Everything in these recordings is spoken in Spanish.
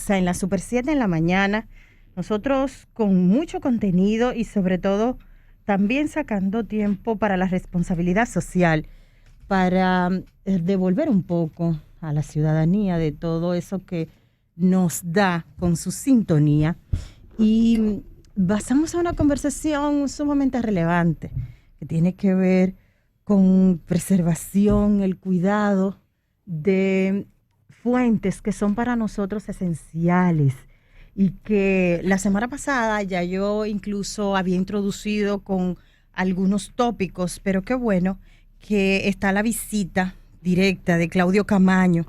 hermosa en la Super 7 en la mañana. Nosotros con mucho contenido y sobre todo también sacando tiempo para la responsabilidad social, para devolver un poco a la ciudadanía de todo eso que nos da con su sintonía. Y basamos a una conversación sumamente relevante que tiene que ver con preservación, el cuidado de fuentes que son para nosotros esenciales y que la semana pasada ya yo incluso había introducido con algunos tópicos, pero qué bueno que está la visita directa de Claudio Camaño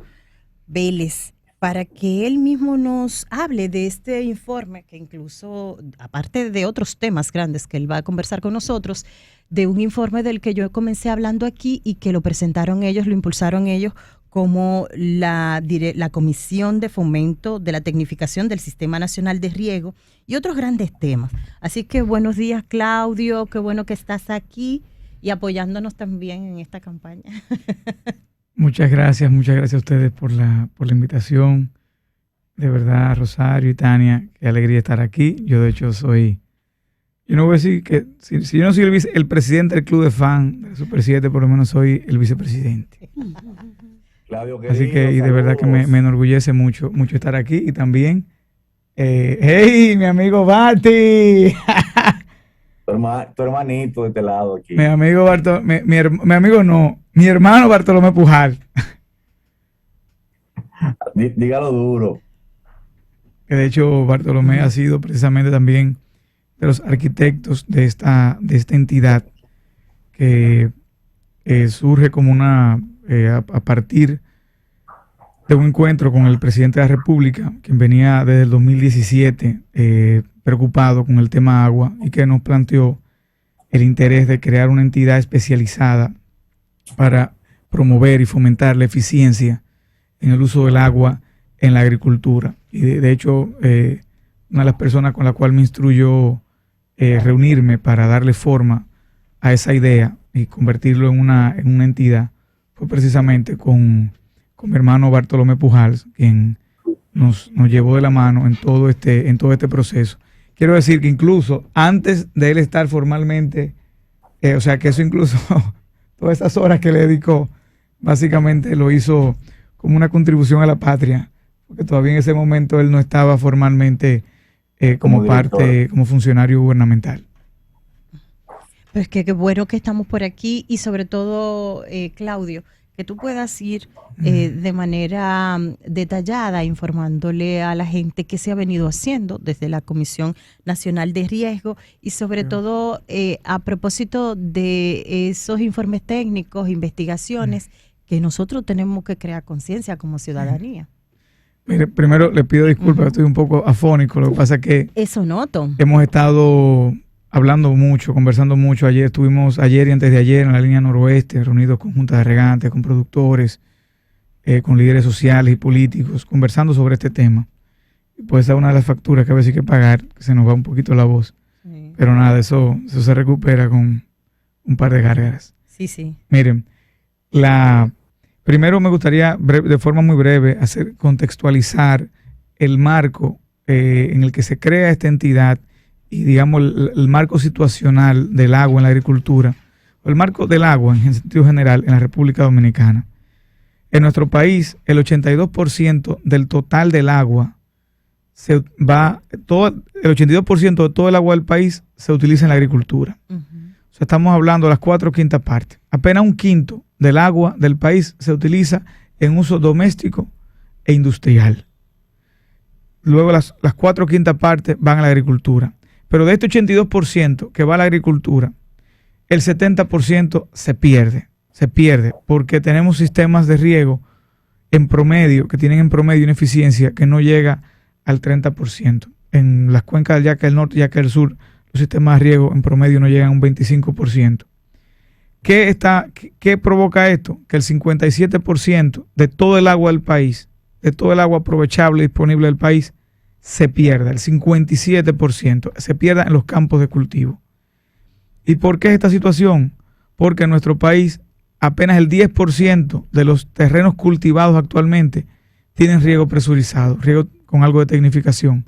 Vélez para que él mismo nos hable de este informe, que incluso, aparte de otros temas grandes que él va a conversar con nosotros, de un informe del que yo comencé hablando aquí y que lo presentaron ellos, lo impulsaron ellos como la Comisión de Fomento de la Tecnificación del Sistema Nacional de Riego y otros grandes temas. Así que buenos días, Claudio, qué bueno que estás aquí y apoyándonos también en esta campaña. Muchas gracias a ustedes por la invitación. De verdad, Rosario y Tania, qué alegría estar aquí. Yo de hecho yo no voy a decir que, si yo no soy el presidente del club de fan de Super 7, por lo menos soy el vicepresidente. Claudio, querido, así que, y de verdad que me enorgullece mucho estar aquí. Y también, ¡hey, mi amigo Barty! Tu hermanito de este lado aquí. Mi amigo mi hermano Bartolomé Pujal. Dígalo duro. Que de hecho Bartolomé ha sido precisamente también de los arquitectos de esta entidad que surge como a partir de un encuentro con el presidente de la República, quien venía desde el 2017 preocupado con el tema agua y que nos planteó el interés de crear una entidad especializada para promover y fomentar la eficiencia en el uso del agua en la agricultura. Y de hecho, una de las personas con la cual me instruyó reunirme para darle forma a esa idea y convertirlo en una entidad fue precisamente con mi hermano Bartolomé Pujal, quien nos llevó de la mano en todo este proceso. Quiero decir que incluso antes de él estar formalmente, o sea que eso incluso, todas esas horas que le dedicó, básicamente lo hizo como una contribución a la patria, porque todavía en ese momento él no estaba formalmente como funcionario gubernamental. Pues qué bueno que estamos por aquí y sobre todo, Claudio, que tú puedas ir de manera detallada informándole a la gente qué se ha venido haciendo desde la Comisión Nacional de Riesgo y sobre todo a propósito de esos informes técnicos, investigaciones que nosotros tenemos que crear conciencia como ciudadanía. Mire, primero le pido disculpas, estoy un poco afónico, lo que pasa es que eso noto. Hemos estado hablando mucho, conversando mucho. Estuvimos ayer y antes de ayer en la línea noroeste, reunidos con juntas de regantes, con productores, con líderes sociales y políticos, conversando sobre este tema. Y pues esa es una de las facturas que a veces hay que pagar, que se nos va un poquito la voz. Sí. Pero nada, eso se recupera con un par de gárgaras. Sí. Miren, primero me gustaría, de forma muy breve, contextualizar el marco en el que se crea esta entidad y digamos el marco situacional del agua en la agricultura, o el marco del agua en sentido general en la República Dominicana. En nuestro país, el 82% del total del agua el 82% de todo el agua del país se utiliza en la agricultura. O sea, estamos hablando de las 4/5 partes. Apenas 1/5 del agua del país se utiliza en uso doméstico e industrial. Luego las 4/5 partes van a la agricultura. Pero de este 82% que va a la agricultura, el 70% se pierde porque tenemos sistemas de riego en promedio, que tienen en promedio una eficiencia que no llega al 30%. En las cuencas del Yaque del Norte y Yaque del Sur, los sistemas de riego en promedio no llegan a un 25%. ¿Qué provoca esto? Que el 57% de todo el agua del país, de todo el agua aprovechable y disponible del país, se pierda. El 57% se pierda en los campos de cultivo. ¿Y por qué esta situación? Porque en nuestro país apenas el 10% de los terrenos cultivados actualmente tienen riego presurizado, riego con algo de tecnificación.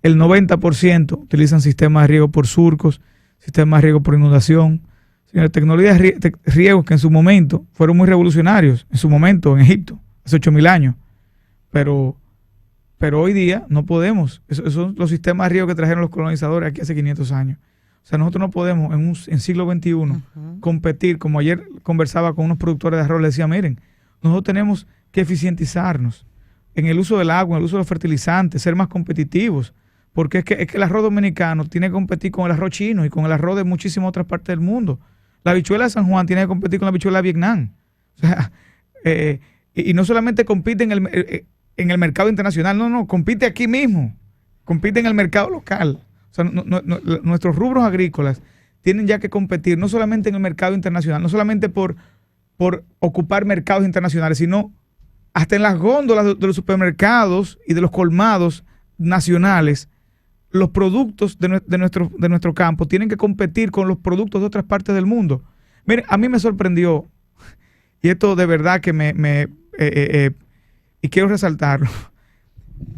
El 90% utilizan sistemas de riego por surcos, sistemas de riego por inundación. Señores, tecnologías de riego que en su momento fueron muy revolucionarios, en su momento en Egipto, hace 8.000 años. Pero hoy día no podemos. Esos son los sistemas de riego que trajeron los colonizadores aquí hace 500 años. O sea, nosotros no podemos en siglo XXI competir, como ayer conversaba con unos productores de arroz, les decía, miren, nosotros tenemos que eficientizarnos en el uso del agua, en el uso de los fertilizantes, ser más competitivos, porque es que el arroz dominicano tiene que competir con el arroz chino y con el arroz de muchísimas otras partes del mundo. La habichuela de San Juan tiene que competir con la habichuela de Vietnam. O sea, y no solamente compite en el mercado internacional, no, compite aquí mismo, compite en el mercado local. O sea, nuestros rubros agrícolas tienen ya que competir no solamente en el mercado internacional, no solamente por ocupar mercados internacionales, sino hasta en las góndolas de los supermercados y de los colmados nacionales. Los productos de nuestro campo tienen que competir con los productos de otras partes del mundo. Mire, a mí me sorprendió, y esto de verdad que y quiero resaltarlo.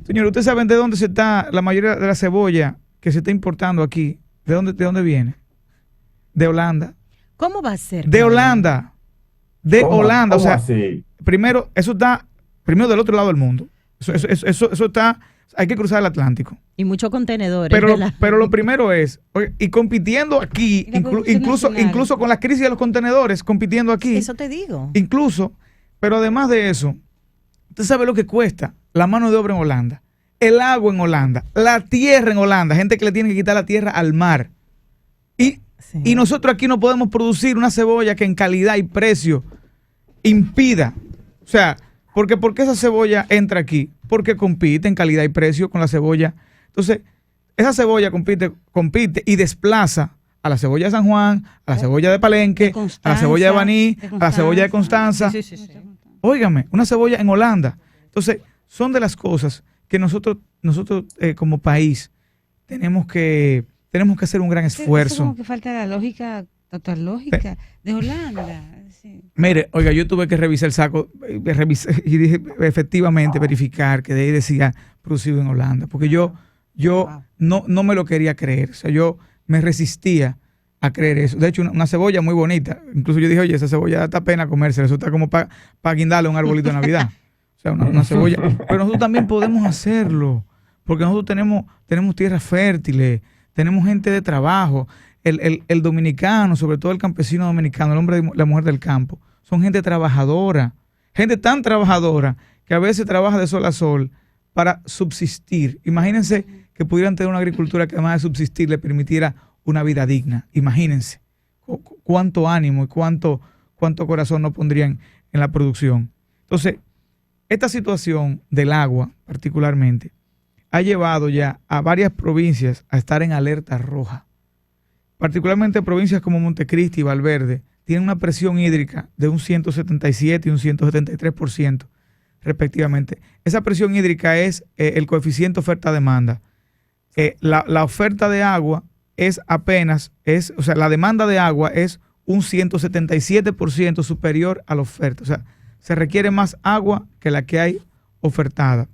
Señor, ¿ustedes saben de dónde se está la mayoría de la cebolla que se está importando aquí? ¿De dónde viene? De Holanda. ¿Cómo va a ser? De Holanda. De Holanda. ¿Cómo o sea, así? Primero del otro lado del mundo. Eso está, hay que cruzar el Atlántico. Y muchos contenedores. Pero lo primero es, oye, y compitiendo aquí, incluso con la crisis de los contenedores, compitiendo aquí. Eso te digo. Incluso, pero además de eso, usted sabe lo que cuesta la mano de obra en Holanda, el agua en Holanda, la tierra en Holanda, gente que le tiene que quitar la tierra al mar. Y nosotros aquí no podemos producir una cebolla que en calidad y precio impida. O sea, ¿por qué esa cebolla entra aquí? Porque compite en calidad y precio con la cebolla. Entonces, esa cebolla compite y desplaza a la cebolla de San Juan, a la cebolla de Palenque, a la cebolla de Baní, a la cebolla de Constanza. Sí. Óigame, una cebolla en Holanda. Entonces, son de las cosas que nosotros como país tenemos que hacer un gran esfuerzo. Eso como que falta la lógica, total lógica de Holanda. Sí. Mire, oiga, yo tuve que revisar el saco, y dije, efectivamente, verificar que de ahí decía producido en Holanda, porque yo no me lo quería creer. O sea, yo me resistía a creer eso. De hecho, una cebolla muy bonita. Incluso yo dije, oye, esa cebolla da pena comérsela. Eso está como para guindarle un arbolito de Navidad. O sea, una cebolla. Pero nosotros también podemos hacerlo, porque nosotros tenemos tierras fértiles, tenemos gente de trabajo. El dominicano, sobre todo el campesino dominicano, el hombre y la mujer del campo, son gente trabajadora, gente tan trabajadora que a veces trabaja de sol a sol para subsistir. Imagínense que pudieran tener una agricultura que además de subsistir le permitiera una vida digna. Imagínense cuánto ánimo y cuánto corazón no pondrían en la producción. Entonces, esta situación del agua particularmente ha llevado ya a varias provincias a estar en alerta roja. Particularmente provincias como Montecristi y Valverde tienen una presión hídrica de un 177 y un 173% respectivamente. Esa presión hídrica es el coeficiente oferta-demanda. La oferta de agua la demanda de agua es un 177% superior a la oferta. O sea, se requiere más agua que la que hay ofertada.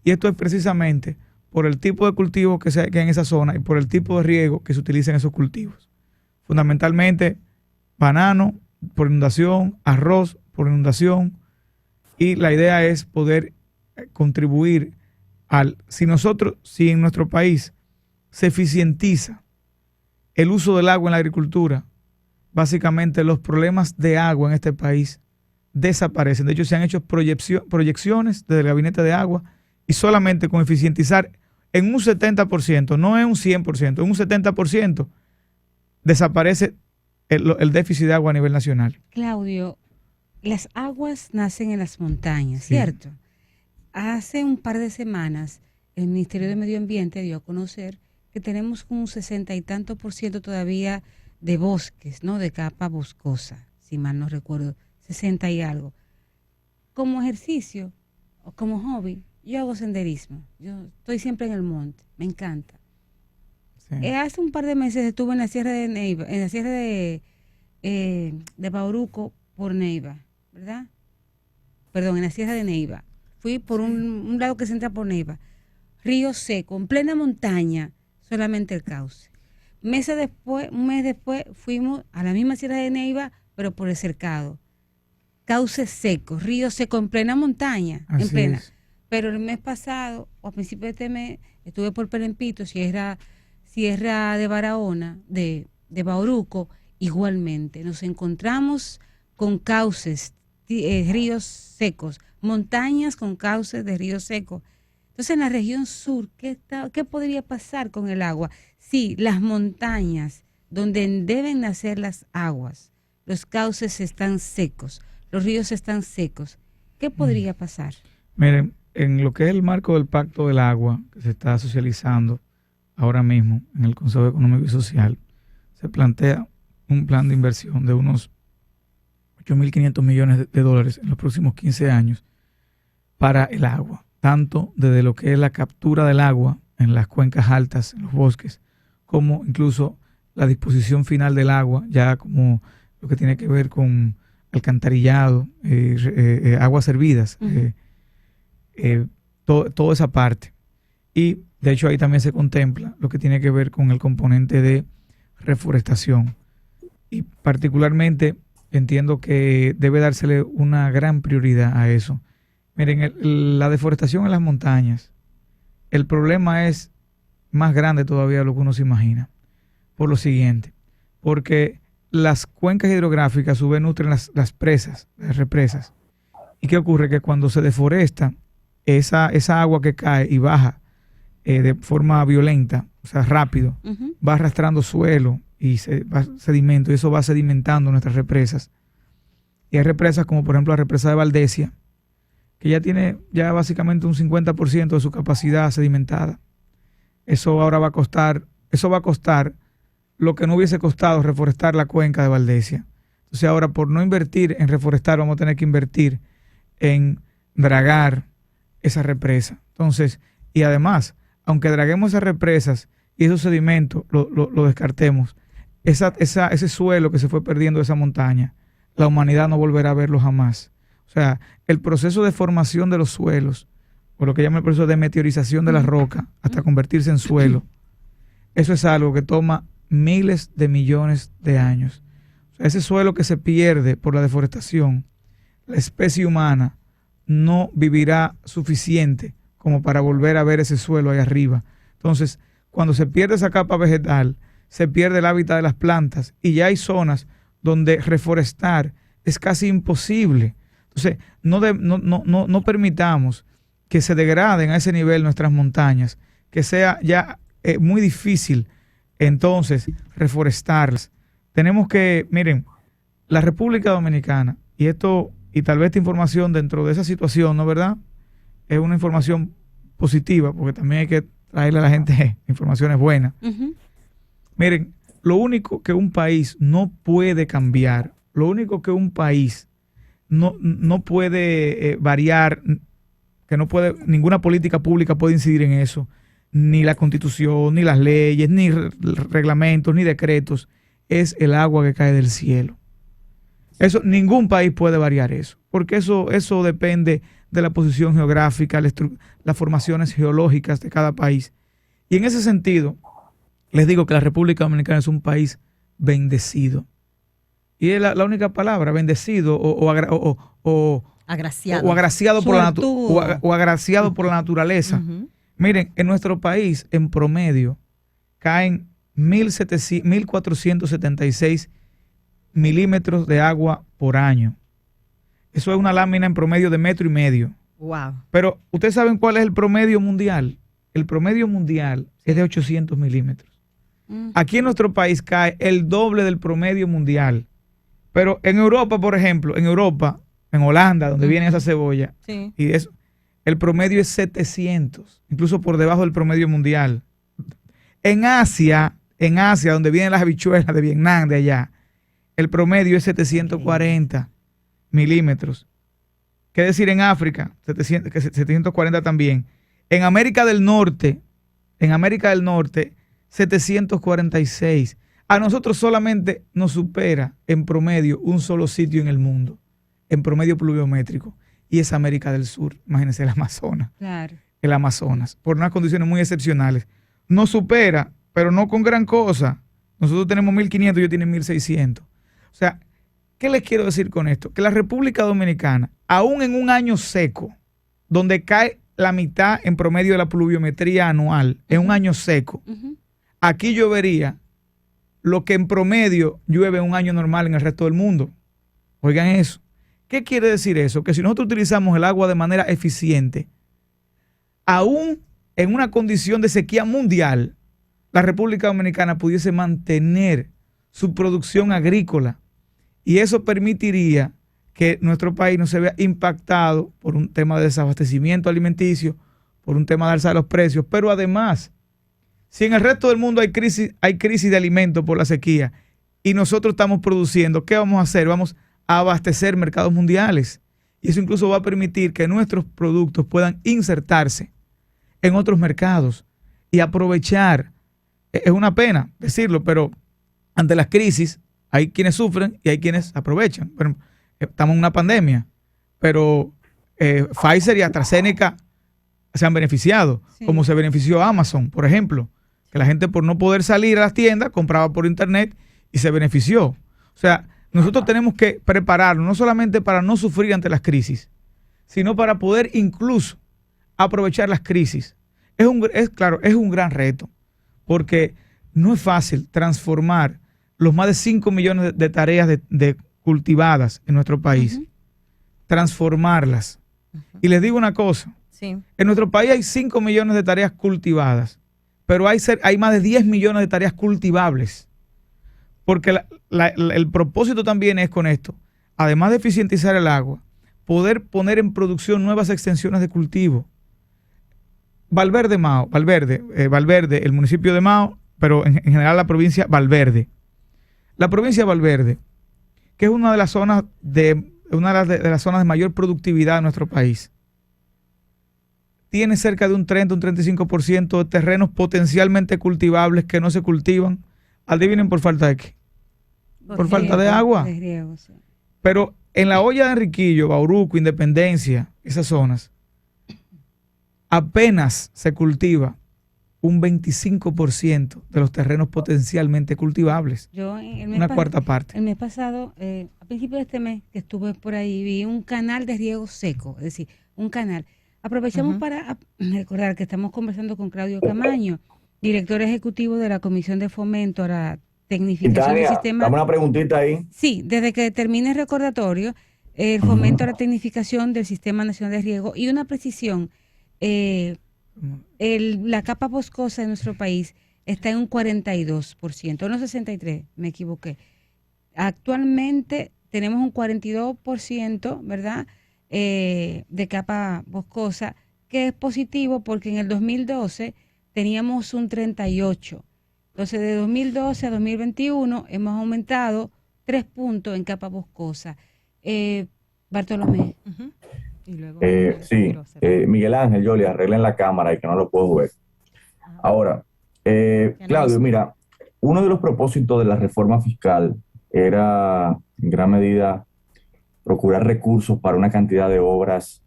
Y esto es precisamente por el tipo de cultivo que hay en esa zona y por el tipo de riego que se utiliza en esos cultivos. Fundamentalmente, banano por inundación, arroz por inundación, y la idea es poder contribuir si en nuestro país se eficientiza el uso del agua en la agricultura, básicamente los problemas de agua en este país desaparecen. De hecho, se han hecho proyecciones desde el Gabinete de Agua, y solamente con eficientizar en un 70%, no en un 100%, en un 70%, desaparece el déficit de agua a nivel nacional. Claudio, las aguas nacen en las montañas, Sí. ¿cierto? Hace un par de semanas el Ministerio de Medio Ambiente dio a conocer que tenemos un 60 y tanto % todavía de bosques, ¿no? De capa boscosa, si mal no recuerdo, 60 y algo. Como ejercicio o como hobby, yo hago senderismo. Yo estoy siempre en el monte, me encanta. Sí. Hace un par de meses estuve en la Sierra de Neiva, en la Sierra de Bauruco por Neiva, ¿verdad? Perdón, en la Sierra de Neiva. fui por un lado que se entra por Neiva, río seco, en plena montaña, solamente el cauce. Un mes después fuimos a la misma Sierra de Neiva, pero por el cercado. Cauce seco, río seco, en plena montaña, Así en plena. es. Pero el mes pasado, o a principios de este mes, estuve por Pelempito, Sierra de Barahona, de Bauruco, igualmente. Nos encontramos con cauces, ríos secos, montañas con cauces de ríos secos. Entonces, en la región sur, ¿qué podría pasar con el agua? Sí, las montañas donde deben nacer las aguas, los cauces están secos, los ríos están secos. ¿Qué podría pasar? Miren, en lo que es el marco del Pacto del Agua, que se está socializando ahora mismo en el Consejo Económico y Social, se plantea un plan de inversión de unos 8.500 millones de dólares en los próximos 15 años para el agua, tanto desde lo que es la captura del agua en las cuencas altas, en los bosques, como incluso la disposición final del agua, ya como lo que tiene que ver con alcantarillado, aguas servidas, toda esa parte. Y de hecho ahí también se contempla lo que tiene que ver con el componente de reforestación. Y particularmente entiendo que debe dársele una gran prioridad a eso. Miren, la deforestación en las montañas, el problema es más grande todavía de lo que uno se imagina. Por lo siguiente, porque las cuencas hidrográficas a su vez nutren las presas, las represas. ¿Y qué ocurre? Que cuando se deforesta, esa agua que cae y baja de forma violenta, o sea, rápido, va arrastrando suelo y sedimento, y eso va sedimentando nuestras represas. Y hay represas como por ejemplo la represa de Valdesia, que ya tiene básicamente un 50% de su capacidad sedimentada. Eso ahora va a costar lo que no hubiese costado reforestar la cuenca de Valdesia. Entonces ahora, por no invertir en reforestar, vamos a tener que invertir en dragar esa represa. Entonces, y además, aunque draguemos esas represas y esos sedimentos lo descartemos, ese suelo que se fue perdiendo de esa montaña, la humanidad no volverá a verlo jamás. O sea, el proceso de formación de los suelos, o lo que llama el proceso de meteorización de la roca, hasta convertirse en suelo, eso es algo que toma miles de millones de años. O sea, ese suelo que se pierde por la deforestación, la especie humana no vivirá suficiente como para volver a ver ese suelo ahí arriba. Entonces, cuando se pierde esa capa vegetal, se pierde el hábitat de las plantas y ya hay zonas donde reforestar es casi imposible. Entonces, no permitamos que se degraden a ese nivel nuestras montañas, que sea ya muy difícil entonces reforestarlas. Tenemos que, miren, la República Dominicana, y tal vez esta información dentro de esa situación, ¿no verdad? Es una información positiva, porque también hay que traerle a la gente informaciones buenas. Miren, lo único que un país no puede cambiar, lo único que un país no puede variar, que no puede, ninguna política pública puede incidir en eso, ni la Constitución, ni las leyes, ni reglamentos, ni decretos, es el agua que cae del cielo. Eso, ningún país puede variar eso, porque eso depende de la posición geográfica, las formaciones geológicas de cada país. Y en ese sentido, les digo que la República Dominicana es un país bendecido. Y es la única palabra, bendecido o agraciado. O agraciado por la naturaleza. Miren, en nuestro país, en promedio, caen 1.476 milímetros de agua por año. Eso es una lámina en promedio de 1,5 metros. Wow. Pero, ¿ustedes saben cuál es el promedio mundial? El promedio mundial es de 800 milímetros. Aquí en nuestro país cae el doble del promedio mundial. Pero en Europa, por ejemplo, en Holanda, donde viene esa cebolla, y eso, el promedio es 700, incluso por debajo del promedio mundial. En Asia, donde vienen las habichuelas de Vietnam, de allá, el promedio es 740 milímetros. ¿Qué decir en África? 740 también. En América del Norte, 746. A nosotros solamente nos supera en promedio un solo sitio en el mundo, en promedio pluviométrico. y es América del Sur. Imagínense el Amazonas. Claro. El Amazonas, por unas condiciones muy excepcionales. Nos supera, pero no con gran cosa. Nosotros tenemos 1.500, ellos tienen 1.600. O sea, ¿qué les quiero decir con esto? Que la República Dominicana, aún en un año seco, donde cae la mitad en promedio de la pluviometría anual, en un año seco, aquí llovería lo que en promedio llueve en un año normal en el resto del mundo. Oigan eso. ¿Qué quiere decir eso? Que si nosotros utilizamos el agua de manera eficiente, aún en una condición de sequía mundial, la República Dominicana pudiese mantener su producción agrícola, y eso permitiría que nuestro país no se vea impactado por un tema de desabastecimiento alimenticio, por un tema de alza de los precios. Pero además, si en el resto del mundo hay crisis de alimentos por la sequía y nosotros estamos produciendo, ¿qué vamos a hacer? Vamos a abastecer mercados mundiales, y eso incluso va a permitir que nuestros productos puedan insertarse en otros mercados y aprovechar. Es una pena decirlo, pero ante las crisis hay quienes sufren y hay quienes aprovechan. Bueno, estamos en una pandemia, pero Pfizer y AstraZeneca se han beneficiado, sí, como se benefició Amazon, por ejemplo, que la gente, por no poder salir a las tiendas, compraba por internet y se benefició. O sea, nosotros tenemos que prepararnos no solamente para no sufrir ante las crisis, sino para poder incluso aprovechar las crisis. Claro, es un gran reto, porque no es fácil transformar los más de 5 millones de tareas de cultivadas en nuestro país, transformarlas. Y les digo una cosa, sí, en nuestro país hay 5 millones de tareas cultivadas, pero hay más de 10 millones de tareas cultivables. Porque el propósito también es con esto, además de eficientizar el agua, poder poner en producción nuevas extensiones de cultivo. Valverde, el municipio de Mao, pero en general la provincia Valverde. La provincia de Valverde, que es una de las zonas de las zonas de mayor productividad de nuestro país, tiene cerca de un 30, un 35% de terrenos potencialmente cultivables que no se cultivan. Adivinen por falta de qué. Por falta de agua. De riego, sí. Pero en la olla de Enriquillo, Bauruco, Independencia, esas zonas, apenas se cultiva un 25% de los terrenos potencialmente cultivables. Yo una cuarta parte. El mes pasado, a principios de este mes, que estuve por ahí, vi un canal de riego seco, es decir, un canal. Aprovechamos para recordar que estamos conversando con Claudio Camaño, director ejecutivo de la Comisión de Fomento a la Tecnificación del Sistema. Dame una preguntita ahí. Sí, desde que termine el recordatorio, el fomento a la tecnificación del Sistema Nacional de Riego y una precisión. La capa boscosa de nuestro país está en un 42%, no 63%, me equivoqué. Actualmente tenemos un 42%, ¿verdad?, de capa boscosa, que es positivo porque en el 2012 teníamos un 38%. Entonces, de 2012 a 2021 hemos aumentado 3 puntos en capa boscosa. Bartolomé. Y luego, sí, Miguel Ángel, Yoli, arreglen la cámara y que no lo puedo ver. Ahora, Claudio, mira, uno de los propósitos de la reforma fiscal era en gran medida procurar recursos para una cantidad de obras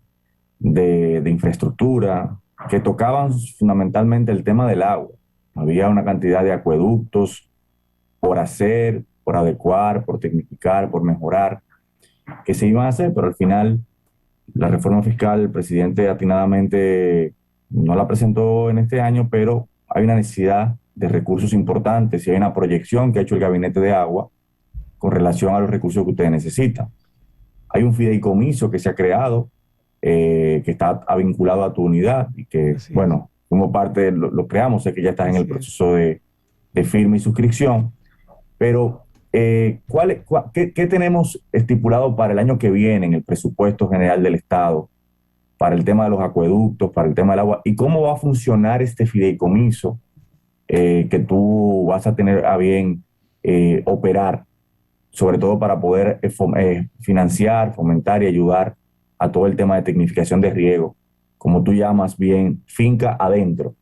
de infraestructura que tocaban fundamentalmente el tema del agua. Había una cantidad de acueductos por hacer, por adecuar, por tecnificar, por mejorar, que se iban a hacer, pero al final la reforma fiscal, el presidente atinadamente no la presentó en este año, pero hay una necesidad de recursos importantes y hay una proyección que ha hecho el Gabinete de Agua con relación a los recursos que ustedes necesitan. Hay un fideicomiso que se ha creado, que está vinculado a tu unidad y que, bueno, como parte lo creamos, sé que ya estás en el proceso de firma y suscripción, pero ¿qué tenemos estipulado para el año que viene en el presupuesto general del Estado para el tema de los acueductos, para el tema del agua? ¿Y cómo va a funcionar este fideicomiso que tú vas a tener a bien operar, sobre todo para poder financiar, fomentar y ayudar a todo el tema de tecnificación de riego, como tú llamas bien, finca adentro?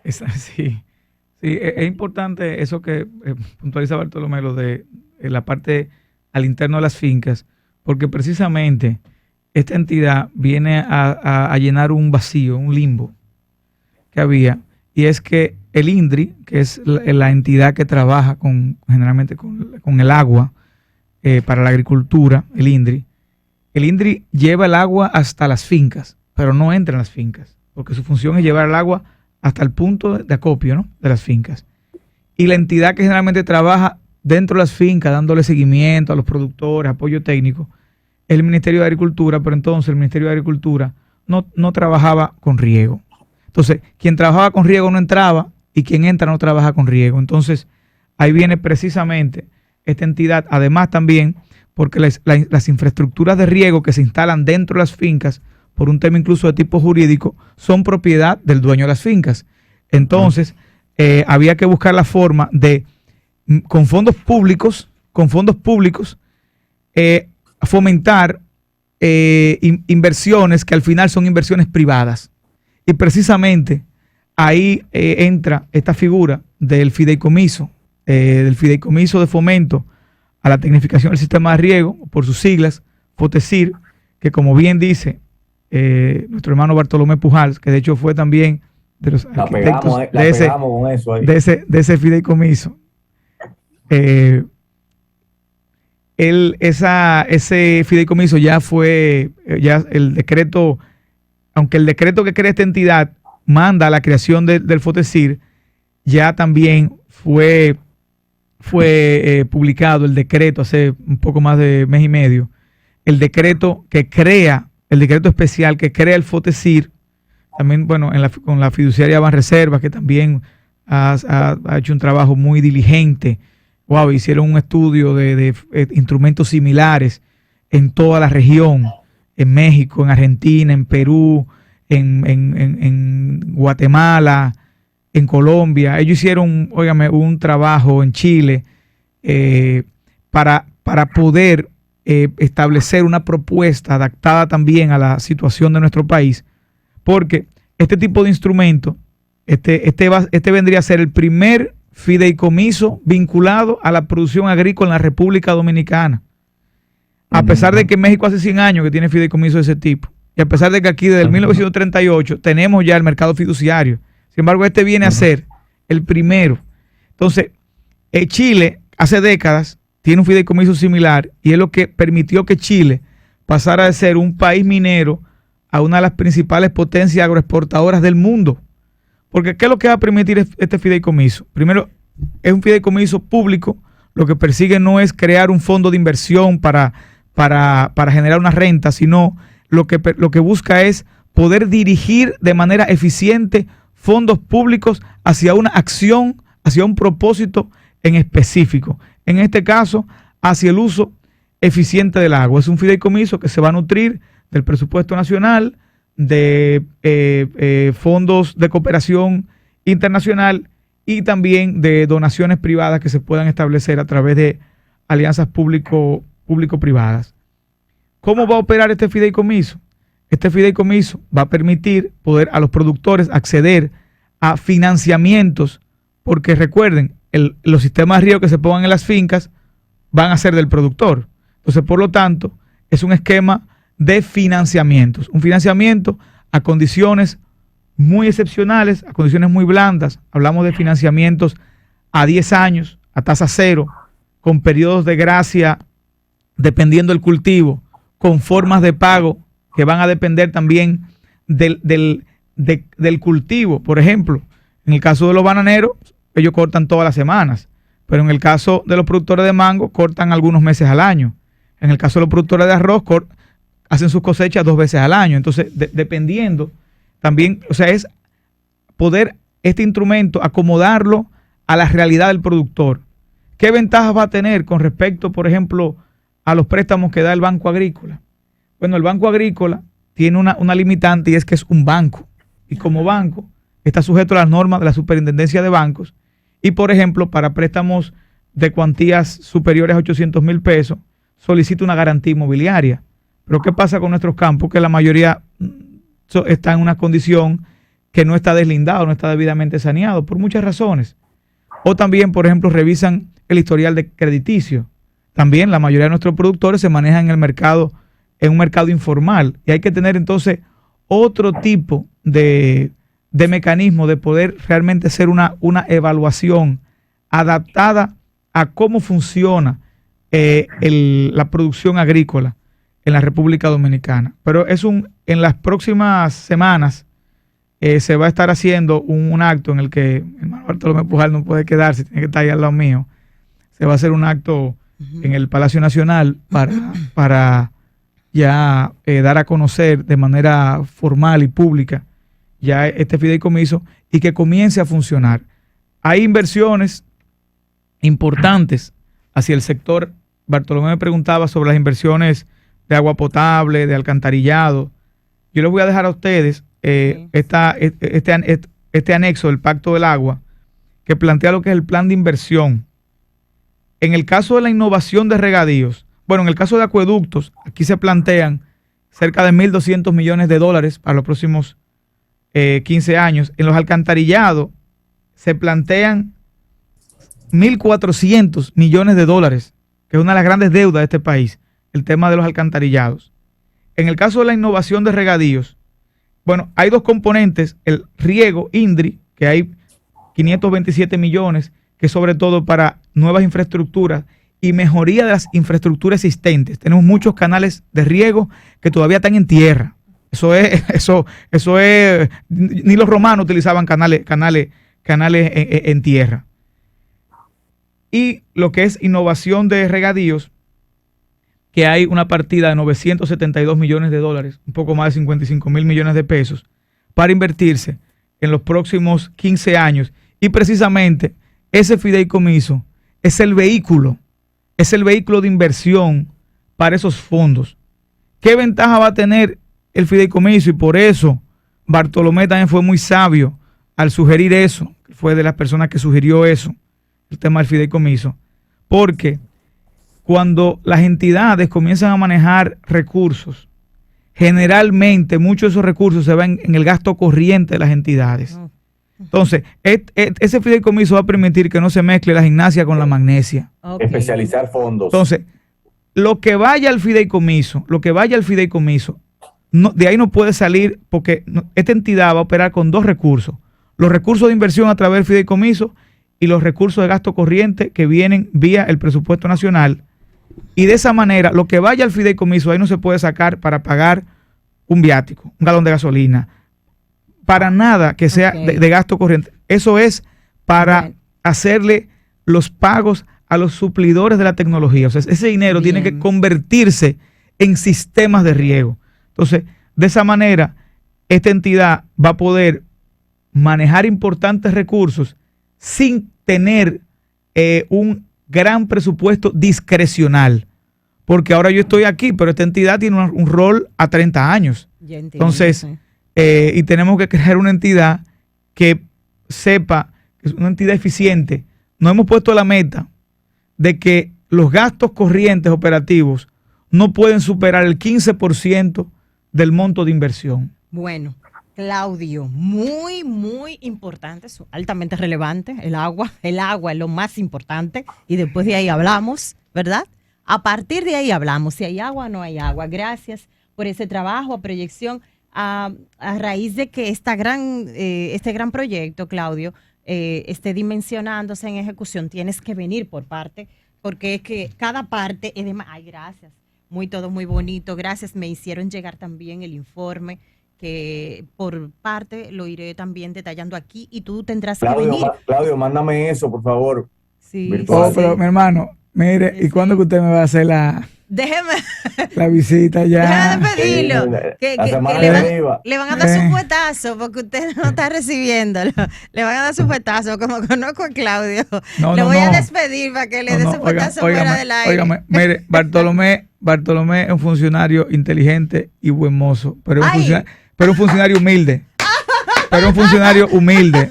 Sí, es importante eso que puntualiza Bartolomé, lo de la parte al interno de las fincas, porque precisamente esta entidad viene a llenar un vacío, un limbo que había, y es que el INDRI, que es la entidad que trabaja generalmente con el agua para la agricultura, el INDRI lleva el agua hasta las fincas, pero no entra en las fincas, porque su función es llevar el agua hasta el punto de acopio, ¿no?, de las fincas. Y la entidad que generalmente trabaja dentro de las fincas, dándole seguimiento a los productores, apoyo técnico, es el Ministerio de Agricultura, pero entonces el Ministerio de Agricultura no trabajaba con riego. Entonces, quien trabajaba con riego no entraba y quien entra no trabaja con riego. Entonces, ahí viene precisamente esta entidad, además también porque las infraestructuras de riego que se instalan dentro de las fincas, por un tema incluso de tipo jurídico, son propiedad del dueño de las fincas. Entonces, había que buscar la forma de, con fondos públicos, fomentar inversiones que al final son inversiones privadas. Y precisamente ahí entra esta figura del fideicomiso de fomento a la tecnificación del sistema de riego, por sus siglas, FOTESIR, que como bien dice nuestro hermano Bartolomé Pujals, que de hecho fue también de los arquitectos de ese fideicomiso. Ese fideicomiso ya fue, ya el decreto, aunque el decreto que crea esta entidad manda a la creación del FOTESIR, ya también fue publicado el decreto hace un poco más de mes y medio, el decreto especial que crea el FOTESIR, también, bueno, con la fiduciaria Banreservas, que también ha hecho un trabajo muy diligente. Wow, hicieron un estudio de instrumentos similares en toda la región, en México, en Argentina, en Perú, en Guatemala, en Colombia. Ellos hicieron, óigame, un trabajo en Chile para poder establecer una propuesta adaptada también a la situación de nuestro país, porque este tipo de instrumento, este vendría a ser el primer fideicomiso vinculado a la producción agrícola en la República Dominicana. A pesar de que México hace 100 años que tiene fideicomiso de ese tipo, y a pesar de que aquí desde el 1938 tenemos ya el mercado fiduciario, sin embargo este viene a ser el primero. Entonces, Chile hace décadas tiene un fideicomiso similar y es lo que permitió que Chile pasara de ser un país minero a una de las principales potencias agroexportadoras del mundo. Porque ¿qué es lo que va a permitir este fideicomiso? Primero, es un fideicomiso público. Lo que persigue no es crear un fondo de inversión para generar una renta, sino lo que busca es poder dirigir de manera eficiente fondos públicos hacia una acción, hacia un propósito en específico. En este caso, hacia el uso eficiente del agua. Es un fideicomiso que se va a nutrir del presupuesto nacional, de fondos de cooperación internacional y también de donaciones privadas que se puedan establecer a través de alianzas público-privadas. ¿Cómo va a operar este fideicomiso? Este fideicomiso va a permitir poder a los productores acceder a financiamientos, porque recuerden, los sistemas de riego que se pongan en las fincas van a ser del productor. Entonces, por lo tanto, es un esquema de financiamientos, un financiamiento a condiciones muy excepcionales, a condiciones muy blandas. Hablamos de financiamientos a 10 años, a tasa cero, con periodos de gracia dependiendo del cultivo, con formas de pago que van a depender también del cultivo. Por ejemplo, en el caso de los bananeros, ellos cortan todas las semanas, pero en el caso de los productores de mango, cortan algunos meses al año. En el caso de los productores de arroz, hacen sus cosechas 2 veces al año. Entonces, dependiendo también, o sea, es poder este instrumento acomodarlo a la realidad del productor. ¿Qué ventajas va a tener con respecto, por ejemplo, a los préstamos que da el Banco Agrícola? Bueno, el Banco Agrícola tiene una limitante y es que es un banco. Y como banco está sujeto a las normas de la Superintendencia de Bancos. Y, por ejemplo, para préstamos de cuantías superiores a 800,000 pesos, solicita una garantía inmobiliaria. Pero ¿qué pasa con nuestros campos? Que la mayoría está en una condición que no está deslindado, no está debidamente saneado, por muchas razones. O también, por ejemplo, revisan el historial de crediticio. También la mayoría de nuestros productores se manejan en el mercado en un mercado informal. Y hay que tener entonces otro tipo de mecanismo de poder realmente hacer una evaluación adaptada a cómo funciona la producción agrícola en la República Dominicana. Pero en las próximas semanas se va a estar haciendo un acto en el que el hermano Bartolomé Pujal no puede quedarse, tiene que estar ahí al lado mío. Se va a hacer un acto en el Palacio Nacional para ya dar a conocer de manera formal y pública ya este fideicomiso y que comience a funcionar. Hay inversiones importantes hacia el sector. Bartolomé me preguntaba sobre las inversiones de agua potable, de alcantarillado. Yo les voy a dejar a ustedes este anexo del Pacto del Agua que plantea lo que es el plan de inversión. En el caso de la innovación de regadíos, bueno, en el caso de acueductos, aquí se plantean cerca de 1.200 millones de dólares para los próximos 15 años. En los alcantarillados se plantean 1.400 millones de dólares, que es una de las grandes deudas de este país, el tema de los alcantarillados. En el caso de la innovación de regadíos, bueno, hay dos componentes, el riego, INDRI, que hay 527 millones, que es sobre todo para nuevas infraestructuras y mejoría de las infraestructuras existentes. Tenemos muchos canales de riego que todavía están en tierra. Eso es, ni los romanos utilizaban canales en tierra. Y lo que es innovación de regadíos, que hay una partida de 972 millones de dólares, un poco más de 55.000 millones de pesos, para invertirse en los próximos 15 años. Y precisamente ese fideicomiso es el vehículo de inversión para esos fondos. ¿Qué ventaja va a tener el fideicomiso? Y por eso Bartolomé también fue muy sabio al sugerir eso, fue de las personas que sugirió eso, el tema del fideicomiso, porque cuando las entidades comienzan a manejar recursos, generalmente muchos de esos recursos se van en el gasto corriente de las entidades. Entonces, ese fideicomiso va a permitir que no se mezcle la gimnasia con la magnesia. Okay. Especializar fondos. Entonces, lo que vaya al fideicomiso, de ahí no puede salir, porque esta entidad va a operar con dos recursos: los recursos de inversión a través del fideicomiso y los recursos de gasto corriente que vienen vía el presupuesto nacional. Y de esa manera, lo que vaya al fideicomiso, ahí no se puede sacar para pagar un viático, un galón de gasolina, para nada que sea de gasto corriente. Eso es para hacerle los pagos a los suplidores de la tecnología. O sea, ese dinero tiene que convertirse en sistemas de riego. Entonces, de esa manera, esta entidad va a poder manejar importantes recursos sin tener un gran presupuesto discrecional. Porque ahora yo estoy aquí, pero esta entidad tiene un rol a 30 años. Entonces, y tenemos que crear una entidad que sepa, que es una entidad eficiente. Nos hemos puesto la meta de que los gastos corrientes operativos no pueden superar el 15% del monto de inversión. Bueno, Claudio, muy, muy importante, altamente relevante, el agua es lo más importante y después de ahí hablamos, ¿verdad? A partir de ahí hablamos, si hay agua o no hay agua. Gracias por ese trabajo, proyección, a raíz de que este gran proyecto, Claudio, esté dimensionándose en ejecución, tienes que venir por parte, porque es que cada parte es de... Ay, gracias, todo muy bonito, gracias, me hicieron llegar también el informe, que por parte lo iré también detallando aquí y tú tendrás que venir. Claudio, mándame eso, por favor. Sí. Pero mi hermano, mire, ¿y cuándo que usted me va a hacer la visita ya? Déjame pedirlo. Que le van a dar su fuetazo porque usted no está recibiéndolo. Le van a dar su fuetazo, como conozco a Claudio. Le voy a despedir para que le dé su fuetazo fuera del aire. Óigame, mire, Bartolomé es un funcionario inteligente y buen mozo, pero un funcionario humilde.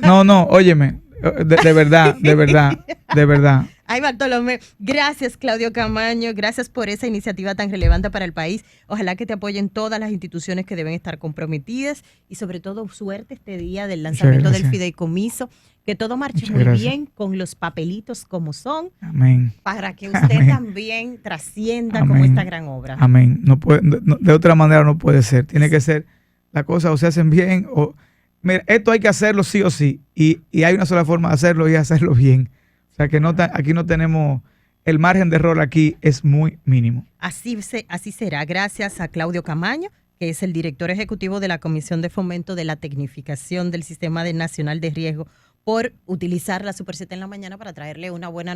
No, óyeme, de verdad. Ay, Bartolomé, gracias Claudio Camaño, gracias por esa iniciativa tan relevante para el país. Ojalá que te apoyen todas las instituciones que deben estar comprometidas y sobre todo suerte este día del lanzamiento del fideicomiso, que todo marche muy bien con los papelitos como son. Amén. Para que usted también trascienda como esta gran obra. Amén. No puede, de otra manera no puede ser. Tiene que ser la cosa o se hacen bien o... Mira, esto hay que hacerlo sí o sí y hay una sola forma de hacerlo y hacerlo bien. O sea que aquí no tenemos, el margen de error aquí es muy mínimo. Así será. Gracias a Claudio Camaño, que es el director ejecutivo de la Comisión de Fomento de la Tecnificación del Sistema Nacional de Riesgo, por utilizar la Super 7 en la mañana para traerle una buena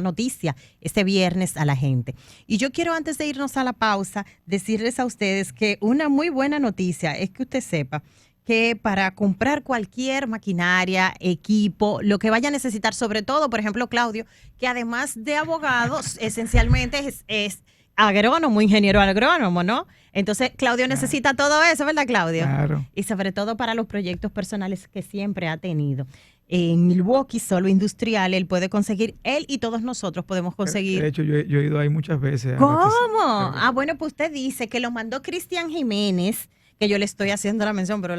noticia este viernes a la gente. Y yo quiero, antes de irnos a la pausa, decirles a ustedes que una muy buena noticia es que usted sepa que para comprar cualquier maquinaria, equipo, lo que vaya a necesitar, sobre todo, por ejemplo, Claudio, que además de abogados, esencialmente es agrónomo, ingeniero agrónomo, ¿no? Entonces, Claudio necesita todo eso, ¿verdad, Claudio? Claro. Y sobre todo para los proyectos personales que siempre ha tenido. En Milwaukee, Solo Industrial, él puede conseguir, él y todos nosotros podemos conseguir. De hecho, yo he ido ahí muchas veces. ¿Cómo? Bueno, pues usted dice que lo mandó Cristian Jiménez, que yo le estoy haciendo la mención, pero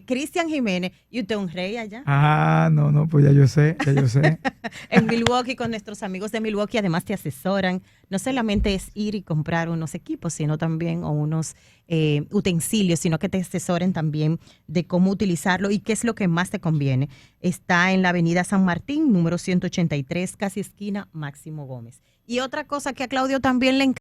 Cristian Jiménez, y usted un rey allá. No, pues ya yo sé. En Milwaukee, con nuestros amigos de Milwaukee, además te asesoran. No solamente es ir y comprar unos equipos, sino también unos utensilios, sino que te asesoren también de cómo utilizarlo y qué es lo que más te conviene. Está en la avenida San Martín, número 183, casi esquina Máximo Gómez. Y otra cosa que a Claudio también le encanta.